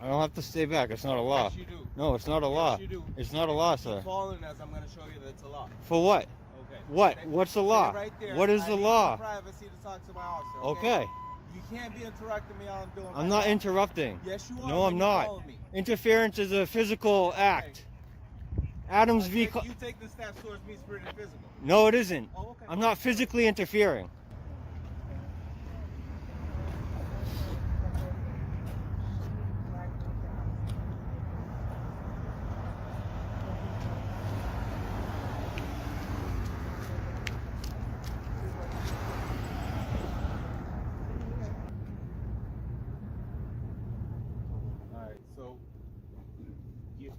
I don't have to stay back. It's not a law. Yes, you do. No, it's not a law. Yes, you do. It's not a law, If you're sir. following us, I'm going to show you that it's a law. For what? Okay. What? Stay- What's the stay law? Right there. What is I the need law? some privacy to talk to my officer. Okay. You can't be interrupting me while I'm doing my I'm not job. interrupting. Yes, you are. No, when I'm you not. follow me. Interference is a physical act. Adams v. You take the steps towards me, spirit and physical. No, it isn't. Oh, okay. I'm not physically interfering. All right. So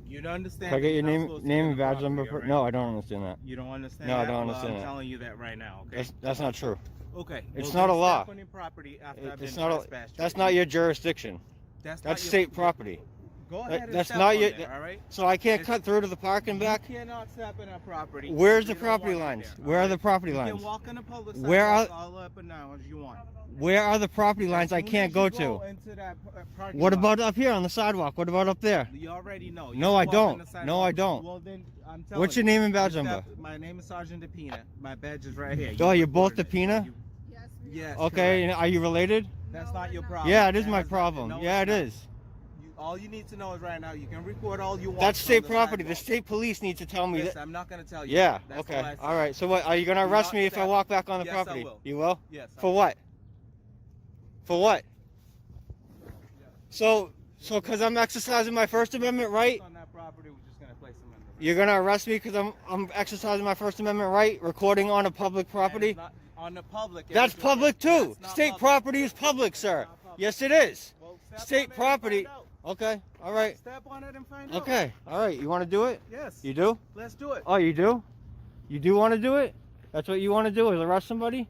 you don't understand. Can I get your that you're not name supposed to and be on the badge number? property, No, all I don't understand that. You don't understand. No, I that? don't Well, understand I'm that. telling you that right now. Okay. That's not true. Okay. It's Well, not a then law. step on your property after I've It's been not. trespassed That's you. not your jurisdiction. That's That's not your- state property. Go ahead and That's step not on your. there, all right? So I can't cut through to the park and back. You cannot step in our property. Where's You the don't property want it lines? there, Where all are the right? property You lines? can walk on the public Where are- sidewalk all up and down as you want. Where are the property lines I As soon can't as go you to? into that parking What lot, about up here on the sidewalk? What about up there? You already know. You No, can I walk on don't. the No, sidewalk. I don't. Well, then I'm telling What's your you, name and badge you number? step- My name is Sergeant DePina. My badge is right here. Oh, You you're both the recorded it. Pina? Yes. Okay, correct. and are you related? That's not your problem. Yeah, it is That my has nothing- problem. no, Yeah, it's it not. is. All you need to know is right now you can record all you want. That's from state the property. The sidewalk. state police need to tell me Yes, that. I'm not going to tell you. Yeah, That's okay. all I said. All right. So what, are you going to Do arrest not me if I step- walk back on the Yes, I property? will. You will? Yes. I For will. what? For what? So because I'm exercising my First Amendment right, On that property, we're just going to place them in the you're going to arrest me because I'm exercising my First Amendment right, recording on a public property? Not on the public. That's everything- public too. That's not State public. property is public, sir. Yes, it is. Well, step on State it and property. find out. Okay. All right. Step on it and find out. Okay. All right. You want to do it? Yes. You do? Let's do it. Oh, you do? You do want to do it? That's what you want to do, is arrest somebody?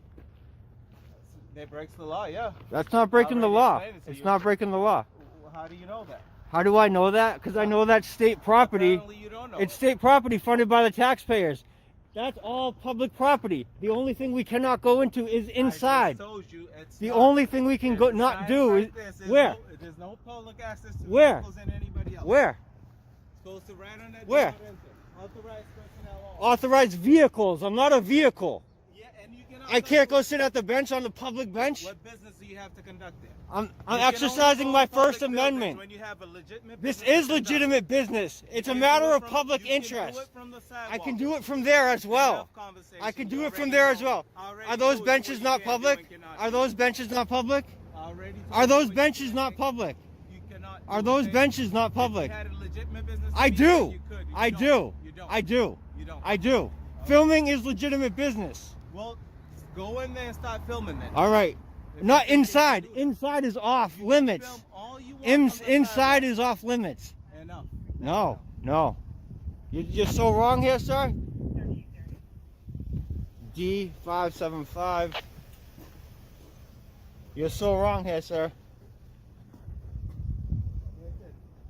That breaks the law, yeah. That's not breaking the already law. explained it to It's you. not breaking the law. Well, how do you know that? How do I know that? Because I know that's state property. Apparently you don't know. It's state property funded by the taxpayers. That's all public property. The only thing we cannot go into is inside. I just told you it's The not. only thing we can go There's not signs do is like this. There's where? There's no public access to Where? vehicles and anybody else. Where? It's supposed to right on that Where? do not enter. Authorized personnel only. Authorized vehicles. I'm not a vehicle. Yeah, and you cannot I can't go sit at the bench on the public bench. What business do you have to conduct there? I'm You can exercising only my go in First public buildings Amendment. when you have a legitimate This business is to conduct. legitimate business. It's a You can matter do it of from- public you can interest. do it from the I sidewalk. can do it from there as well. Enough conversation. I can do You it from already there know. as well. I already Are those told you benches what not you can do public? and cannot Are do. those benches not public? I already told Are you those what benches you not can public? You cannot Are do those it. benches not If public? you had a legitimate business I to be there, do. you could. You I don't. do. You don't. I do. You don't. I do. Filming is legitimate business. Well, go in there and start filming then. All right. Not inside. Inside is off limits. Film all you want from the Inside is off limits. Enough. No, no. You're so wrong here, sir. D575. You're so wrong here, sir.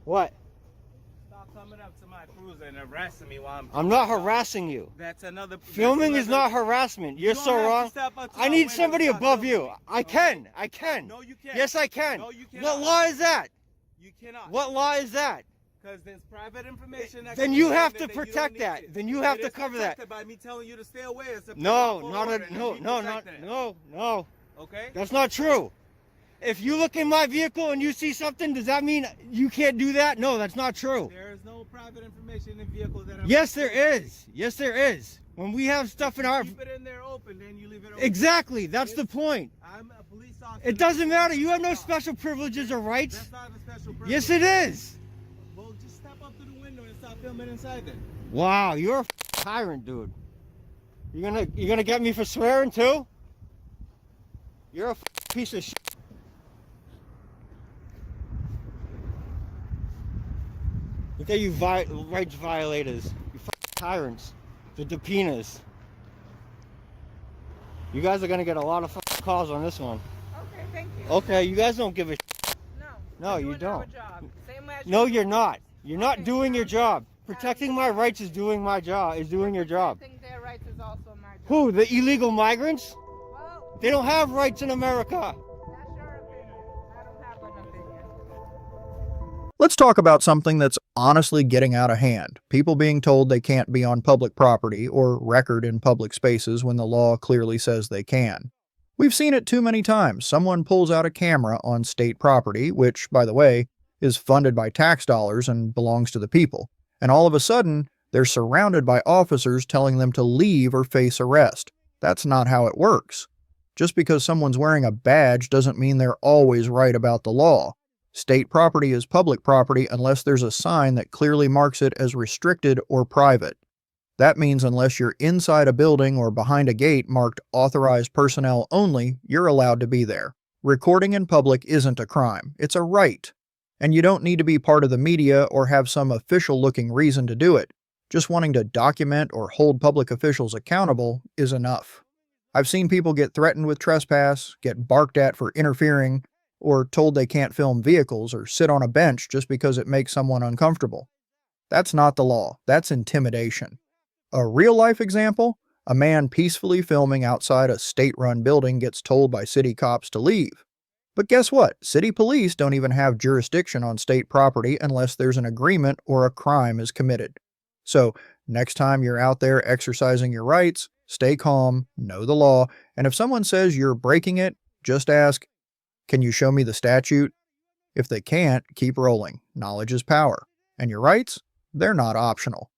What? Stop coming coming up to my cruiser and harassing me while I'm not harassing you. That's another. Filming is not harassment. You're so wrong. I need somebody above you. I can. No, you can't. Yes, I can. No, you cannot. What law is that? You cannot. What law is that? Because there's private information. Then you have to protect that. Then you have to cover that. By me telling you to stay away. No. Okay. That's not true. If you look in my vehicle and you see something, does that mean you can't do that? No, that's not true. There is no private information in vehicles that are. Yes, there is. Yes, there is. When we have stuff in our. Keep it in there open, then you leave it open. Exactly. That's the point. I'm a police officer. It doesn't matter. You have no special privileges or rights. That's not a special privilege. Yes, it is. Well, just step up to the window and stop filming inside then. Wow, you're a tyrant, dude. You're gonna get me for swearing too? You're a piece of shit. Look at you rights violators. You tyrants. The depinas. You guys are gonna get a lot of calls on this one. Okay, thank you. Okay, you guys don't give a shit. No, you don't. No, you're not. You're not doing your job. Protecting my rights is doing my job. Is doing your job. Protecting their rights is also my job. Who? The illegal migrants? Well, They don't have rights in America. that's your opinion. I don't have an opinion. Let's talk about something that's honestly getting out of hand. People being told they can't be on public property or record in public spaces when the law clearly says they can. We've seen it too many times. Someone pulls out a camera on state property, which, by the way, is funded by tax dollars and belongs to the people. And all of a sudden, they're surrounded by officers telling them to leave or face arrest. That's not how it works. Just because someone's wearing a badge doesn't mean they're always right about the law. State property is public property unless there's a sign that clearly marks it as restricted or private. That means unless you're inside a building or behind a gate marked authorized personnel only, you're allowed to be there. Recording in public isn't a crime, it's a right. And you don't need to be part of the media or have some official-looking reason to do it. Just wanting to document or hold public officials accountable is enough. I've seen people get threatened with trespass, get barked at for interfering, or told they can't film vehicles or sit on a bench just because it makes someone uncomfortable. That's not the law, that's intimidation. A real-life example? A man peacefully filming outside a state-run building gets told by city cops to leave. But guess what? City police don't even have jurisdiction on state property unless there's an agreement or a crime is committed. So, next time you're out there exercising your rights, stay calm, know the law, and if someone says you're breaking it, just ask, "Can you show me the statute?" If they can't, keep rolling. Knowledge is power. And your rights? They're not optional.